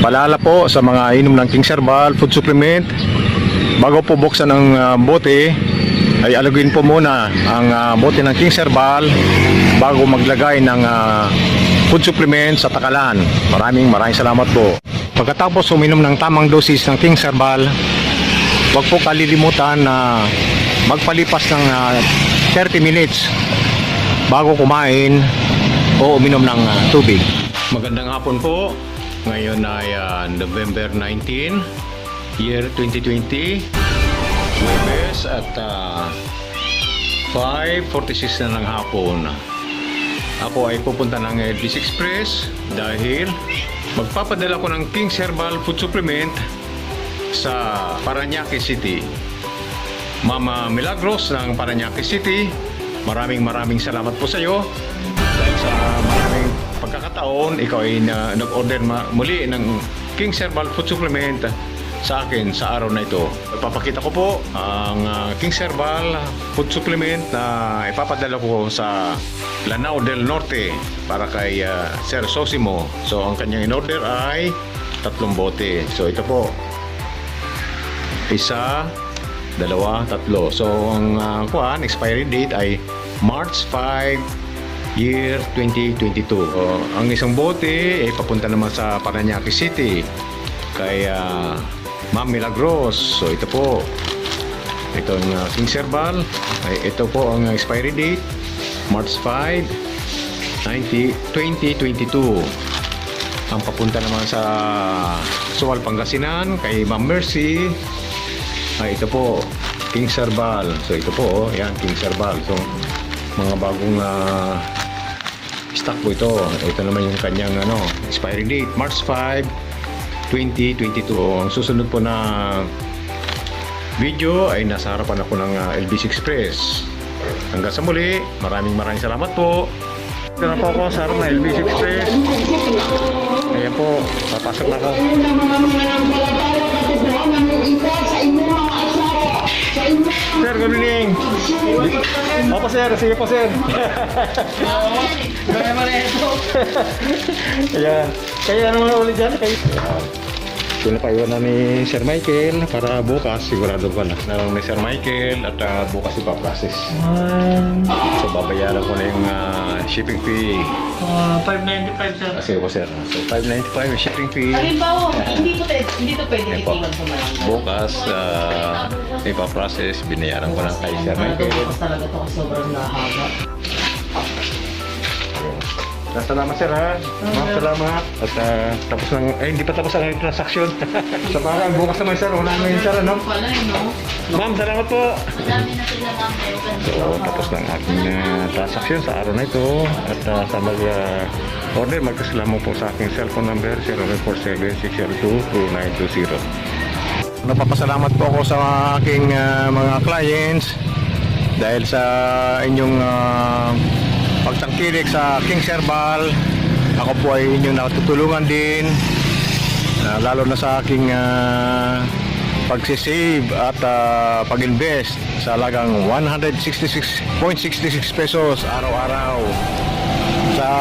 Paalala po sa mga inom ng King's Herbal Food Supplement, bago po buksan ang bote, ay alugin po muna ang bote ng King's Herbal bago maglagay ng food supplement sa takalan. Maraming salamat po. Pagkatapos uminom ng tamang dosis ng King's Herbal, huwag po kalilimutan na magpalipas ng 30 minutes bago kumain o uminom ng tubig. Magandang hapon po. Ngayon ay November 19, year 2020, Webes at 5:46 na ng hapon. Ako ay pupunta ng LBC Express dahil magpapadala ko ng King's Herbal Food Supplement sa Parañaque City. Mama Milagros ng Parañaque City, maraming salamat po sa iyo dahil sa maraming pagkakataon ikaw ay nag-order muli ng King's Herbal Food Supplement sa akin sa araw na ito. Ipapakita ko po ang King's Herbal Food Supplement na ipapadala ko sa Lanao del Norte para kay Sir Sosimo. So ang kanyang in-order ay 3 bote. So ito po, 1, 2, 3. So ang expiry date ay March 5, year 2022. Ang isang bote ay papunta naman sa Parañaque City kay Ma'am Milagros. So ito po, itong King's Herbal ay ito po ang expiry date March 5, 2022. Ang papunta naman sa Sual, Pangasinan kay Ma'am Mercy ay ito po, King's Herbal. So ito po, yan, King's Herbal. So mga bagong stock po ito. Ito naman yung kanyang expiry date March 5, 2022. Ang susunod po na video ay nasa harapan ako ng LBC Express. Hanggang sa muli, maraming salamat po. Ito na po ako sa harap ng LBC Express. Ayan po, papasok na ako. Sir, good evening. Opo sir, sige po sir. Ayan. Kaya ano na ulit dyan? Pinapaiwan na ni Sir Michael para bukas sigurado ko na ni Sir Michael at bukas ipaprocess. So babayaran ko na yung shipping fee. 595 sir. Sige po sir. So 595 yung shipping fee. Halimbawa, hindi to pwede itingan sa mga. Bukas ipaprocess, binayaran ko na kay Sir Michael. Bukas talaga ito kasi sobrang nahaba. Salamat sir ha. Salamat. At tapos ng, hindi pa tapos ang transaction. Sa parang bukas naman sir, una naman yun sir, ano? Ma'am, salamat po. Madami na sila ma'am. So, tapos ng aking transaction sa araw na ito. At sa mag-order, magkasalamu po sa aking cellphone number 0947-602-2920. Napapasalamat po ako sa aking mga clients dahil sa inyong pagtangkilik sa King's Herbal. Ako po ay inyong natutulungan din, lalo na sa aking pagsisave at pag-invest sa halagang 166.66 pesos araw-araw. Sa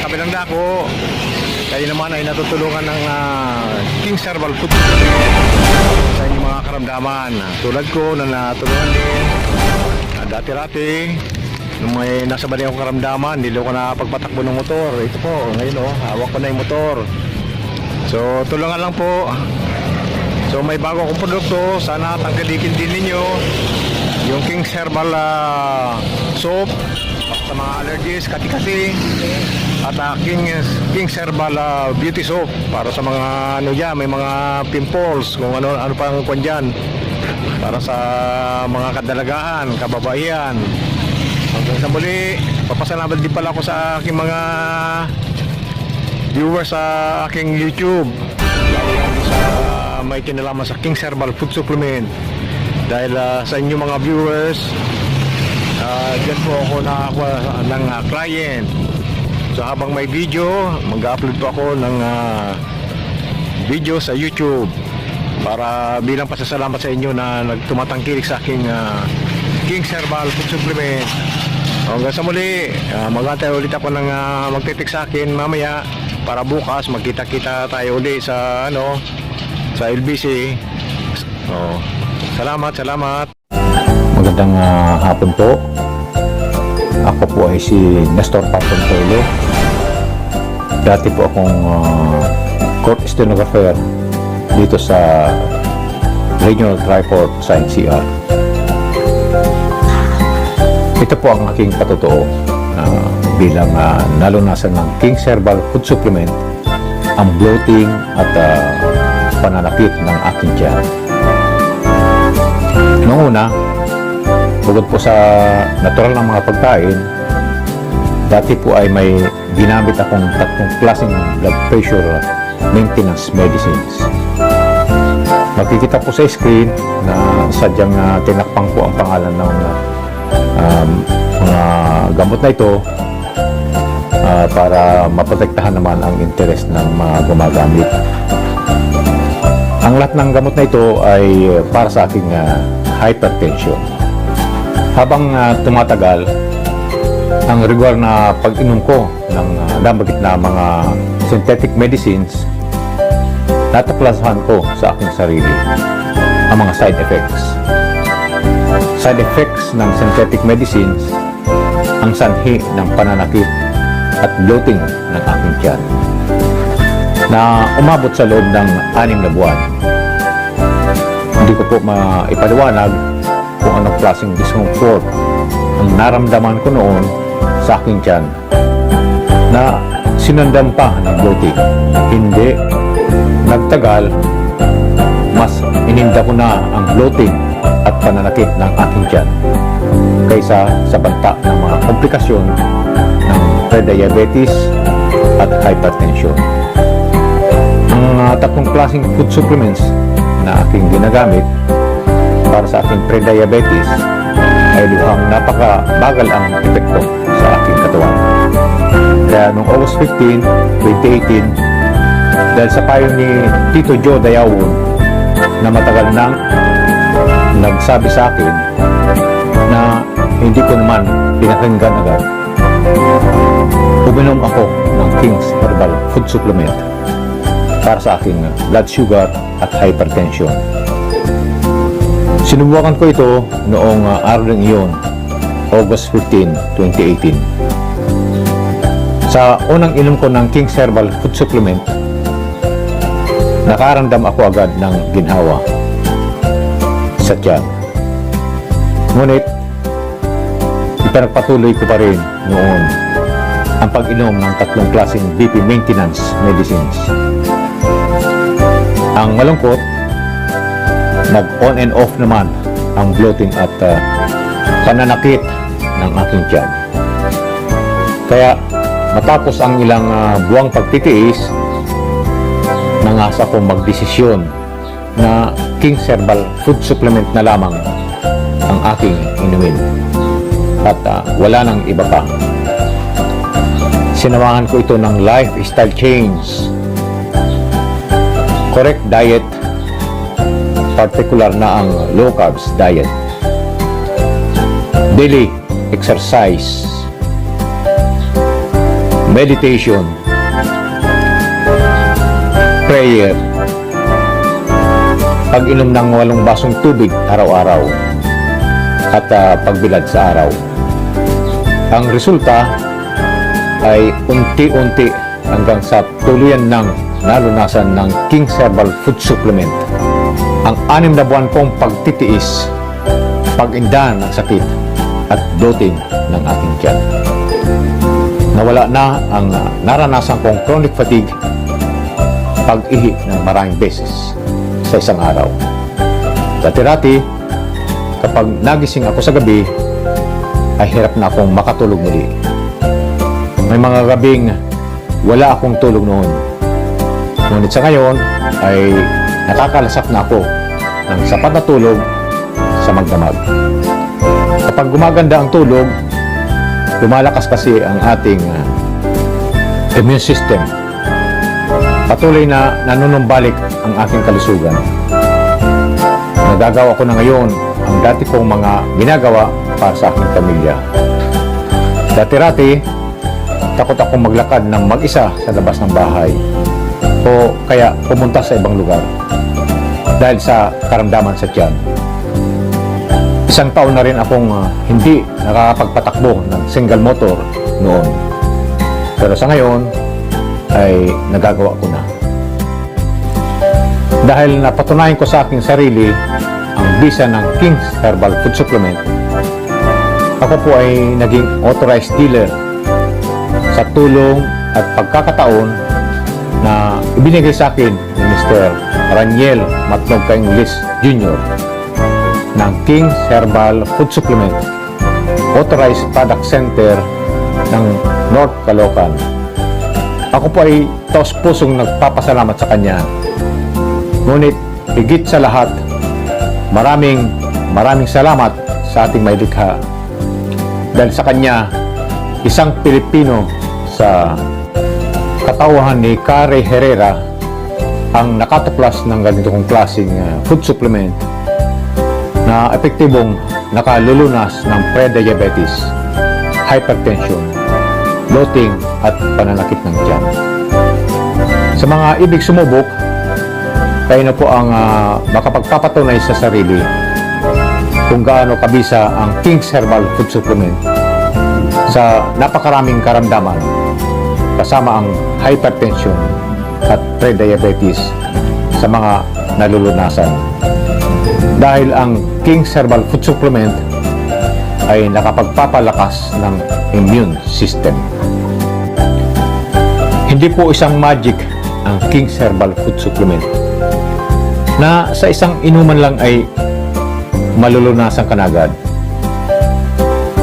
kabilang dako, kayo naman ay natutulungan ng King's Herbal Food sa inyong mga karamdaman. Tulad ko na natulungan din dati-dati nung may nasa bali akong karamdaman, hindi ko na pagpatakbo ng motor. Ito po, ngayon hawak ko na yung motor. So tulungan lang po. So may bago akong produkto, sana tangkilikin din ninyo yung King's Herbal soap sa mga allergies, kati-kati, at King's Herbal beauty soap para sa mga may mga pimples, kung ano pang kwan dyan, para sa mga kadalagahan, kababaihan. Hanggang sa muli, papasalamat din pala ako sa aking mga viewers sa aking YouTube, sa may kinalaman sa King's Herbal Food Supplement. Dahil sa inyong mga viewers, dyan po ako nakakuha ng client. So habang may video, mag-upload po ako ng video sa YouTube para bilang pasasalamat sa inyo na nagtumatangkilik sa aking King's Herbal Food Supplement. Hanggang sa muli, mag-antay ulit ako ng magtitik sa akin mamaya para bukas magkita-kita tayo ulit sa sa LBC. Salamat. Magandang hapon po. Ako po ay si Nestor Papontolo. Dati po akong court stenographer dito sa Regional Triport sa NCR. Ito po ang aking patotoo bilang nalunasan ng King's Herbal Food Supplement ang bloating at pananakit ng aking tiyan. Noong una, bukod po sa natural na mga pagkain, dati po ay may ginamit akong 3 klaseng blood pressure maintenance medicines. Makikita po sa screen na sadyang tinakpang po ang pangalan ng mga gamot na ito para maprotektahan naman ang interes ng mga gumagamit. Ang lahat ng gamot na ito ay para sa aking hypertension. Habang tumatagal, ang regular na pag-inom ko ng damagit na mga synthetic medicines, nataklasan ko sa aking sarili ang mga side effects. Side effects ng synthetic medicines ang sanhi ng pananakit at bloating ng aking tiyan na umabot sa loob ng 6 na buwan. Hindi ko po maipaliwanag kung anong klaseng discomfort ang naramdaman ko noon sa aking tiyan na sinundan pa ng bloating. Hindi nagtagal, mas ininda ko na ang bloating at pananakit ng aking tiyan kaysa sa banta ng mga komplikasyon ng prediabetes at hypertension. Ang 3 klaseng food supplements na aking ginagamit para sa aking prediabetes ay luhang napakabagal ang epekto sa aking katawan. Kaya noong August 15, 2018, dahil sa payo ni Tito Joe Dayawon na matagal nang nagsabi sa akin na hindi ko naman pinakinggan agad, uminom ako ng King's Herbal Food Supplement para sa aking blood sugar at hypertension. Sinubukan ko ito noong araw ng iyon, August 15, 2018. Sa unang inom ko ng King's Herbal Food Supplement, nakaramdam ako agad ng ginhawa sa tiyan. Ngunit, ipinagpatuloy ko pa rin noon ang pag-inom ng 3 klaseng BP maintenance medicines. Ang malungkot, nag-on and off naman ang bloating at pananakit ng aking tiyan. Kaya matapos ang ilang buwang pagtitiis, nangasa kong magdesisyon na King's Herbal Food Supplement na lamang ang aking inumin at wala nang iba pa. Sinamahan ko ito ng lifestyle change, correct diet, particular na ang low carbs diet, daily exercise, meditation, prayer, pag-inom ng 8 basong tubig araw-araw at pagbilad sa araw. Ang resulta ay unti-unti hanggang sa tuluyan ng nalunasan ng King's Herbal Food Supplement ang 6 na buwan kong pagtitiis, pag-inda ng sakit at bloating ng aking tiyan. Nawala na ang naranasan kong chronic fatigue, pag-ihi ng maraming beses sa isang araw. Dati-dati, kapag nagising ako sa gabi, ay hirap na akong makatulog muli. May mga gabing wala akong tulog noon. Ngunit sa ngayon ay nakakalasak na ako ng sapat na tulog sa magdamag. Kapag gumaganda ang tulog, lumalakas kasi ang ating immune system. Patuloy na nanunumbalik ang aking kalusugan. Nagagawa ko na ngayon ang dati kong mga ginagawa para sa aking pamilya. Dati-rati, takot akong maglakad ng mag-isa sa labas ng bahay o kaya pumunta sa ibang lugar dahil sa karamdaman sa tiyan. Isang taon na rin akong hindi nakakapagpatakbo ng single motor noon. Pero sa ngayon ay nagagawa ko na. Dahil napatunayan ko sa aking sarili ang bisa ng King's Herbal Food Supplement, ako po ay naging authorized dealer sa tulong at pagkakataon na ibinigay sa akin ni Mr. Raniel Matlogca Ingles Jr. ng King's Herbal Food Supplement Authorized Product Center ng North Caloocan. Ako po ay taos-pusong nagpapasalamat sa kanya. Ngunit higit sa lahat, maraming salamat sa ating may likha. Dahil sa kanya, isang Pilipino sa katauhan ni Kare Herrera ang nakatuklas ng ganitong klaseng food supplement na epektibong nakalulunas ng pre-diabetes, hypertension, bloating at pananakit ng tiyan. Sa mga ibig sumubok, kayo na po ang makapagpapatunay sa sarili kung gaano kabisa ang King's Herbal Food Supplement sa napakaraming karamdaman kasama ang hypertension at pre-diabetes sa mga nalulunasan. Dahil ang King's Herbal Food Supplement ay nakapagpapalakas ng immune system. Hindi po isang magic ang King's Herbal Food Supplement na sa isang inuman lang ay malulunasan ka na agad.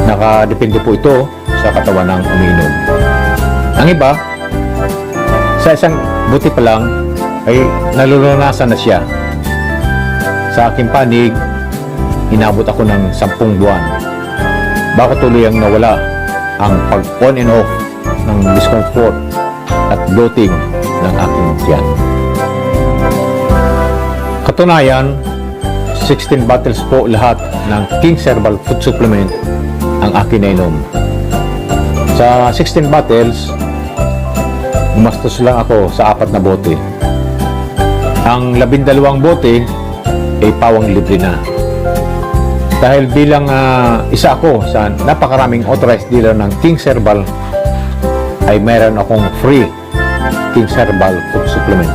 Nakadepende po ito sa katawan ng umiinom. Ang iba, sa isang buti pa lang ay nalulunasan na siya. Sa aking panig, inabot ako ng 10 buwan bago tuluyang nawala ang pag-on and off ng discomfort at bloating ng aking tiyan. Katunayan, 16 bottles po lahat ng King's Herbal Food Supplement ang akin nainom. Sa 16 bottles, gumastos lang ako sa 4 na bote. Ang 12 bote ay pawang libre na. Dahil bilang isa ako sa napakaraming authorized dealer ng King's Herbal, ay mayroon akong free King's Herbal Food Supplement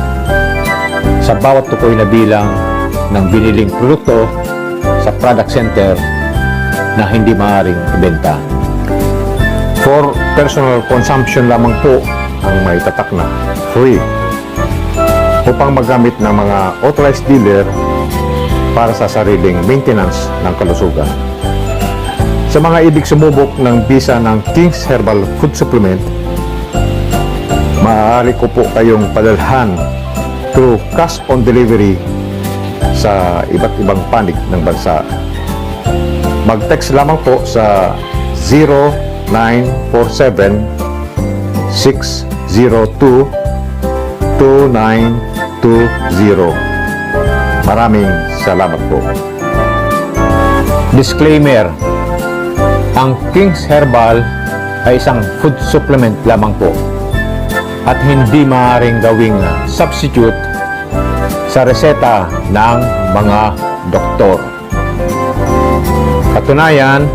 sa bawat tukoy na bilang ng biniling produkto sa product center na hindi maaaring ibenta. For personal consumption lamang po ang may tatak na free upang magamit ng mga authorized dealer para sa sariling maintenance ng kalusugan. Sa mga ibig sumubok ng bisa ng King's Herbal Food Supplement, maaari ko po kayong padalhan through cash on delivery sa iba't ibang panig ng bansa. Mag-text lamang po sa 0947-602-2920. Maraming salamat po. Disclaimer: ang King's Herbal ay isang food supplement lamang po at hindi maaaring gawing substitute sa reseta ng mga doktor. Katunayan,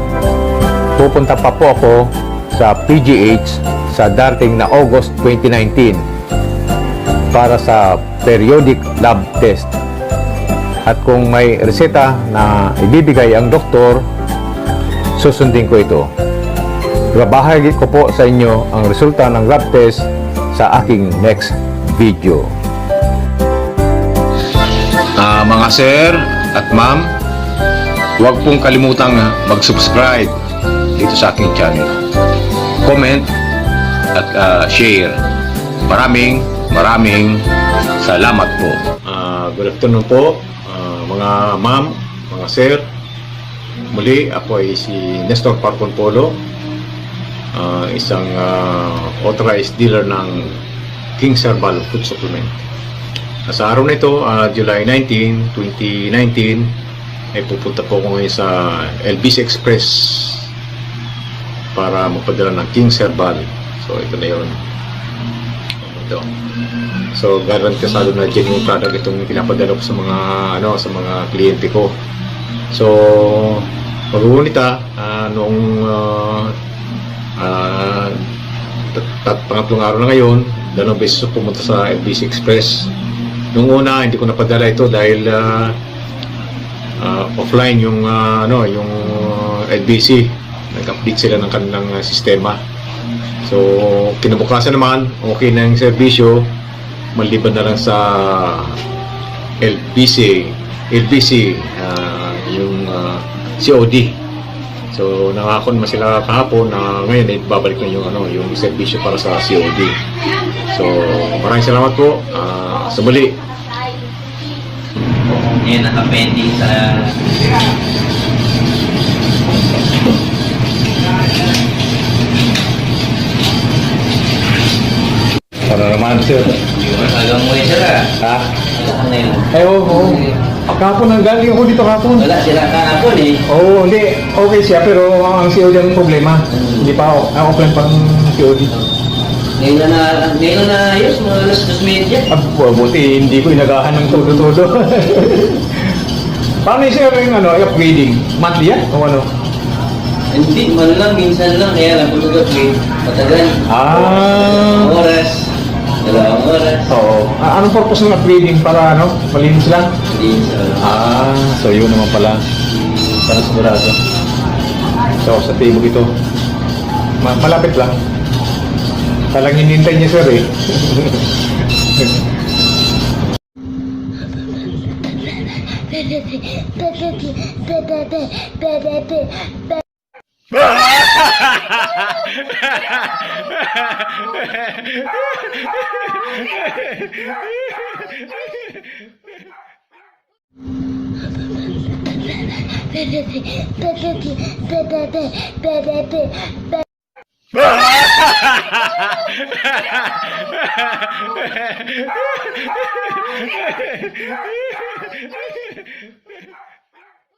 pupunta pa po ako sa PGH sa darating na August 2019 para sa periodic lab test. At kung may reseta na ibibigay ang doktor, susundin ko ito. Babahagi ko po sa inyo ang resulta ng lab test sa aking next video. Mga sir at ma'am, huwag pong kalimutang mag-subscribe dito sa aking channel. Comment at share. Maraming salamat po. Good afternoon po, mga ma'am, mga sir. Muli, ako ay si Nestor Parcon Polo, isang authorized dealer ng King's Herbal Food Supplement. Sa araw na ito, July 19, 2019, ay pupunta po ako ngayon sa LBC Express para magpadala ng King's Herbal sa So, ito na yun. Ito. So, garant kasado na genuine product itong pinapadala ko sa mga, sa mga kliyente ko. So, mag-uunit noong pangatlong araw na ngayon, dalawang beses ako pumunta sa LBC Express. Nung una, hindi ko napadala ito dahil offline yung yung LBC. Nag-update sila ng kanilang sistema. So, kinabukasan naman, okay na yung serbisyo, maliban na lang sa LBC, yung COD. So, nangako naman sila kahapon na ngayon ay babalik na yung serbisyo para sa COD. So, maraming salamat po. Sa muli. Ngayon, nakapending sa... Para naman, sir. Hanggang mo sir ah. Ha? Wala na yun. Ay, oo. Kapon ang galing ako dito kapon. Wala sila kahapon eh. Oo, hindi. Okay siya, pero ang COD ang problema. Hindi pa ako. Ang offline pang COD. Ngayon na ayos, mga alas 2:30. Buti, hindi ko inagahan ng todo-todo. Paano siya yung upgrading? Monthly yan? O ano? Hindi, man lang, minsan lang. Kaya lang, pagkagat may matagal. Oras. Dalawang oras. Oo. Anong purpose ng upgrading? Para malinis lang? Hindi sa... So yun naman pala. Para sigurado. So, sa table ito. Malapit lang. Talang hinintay niya, sir eh.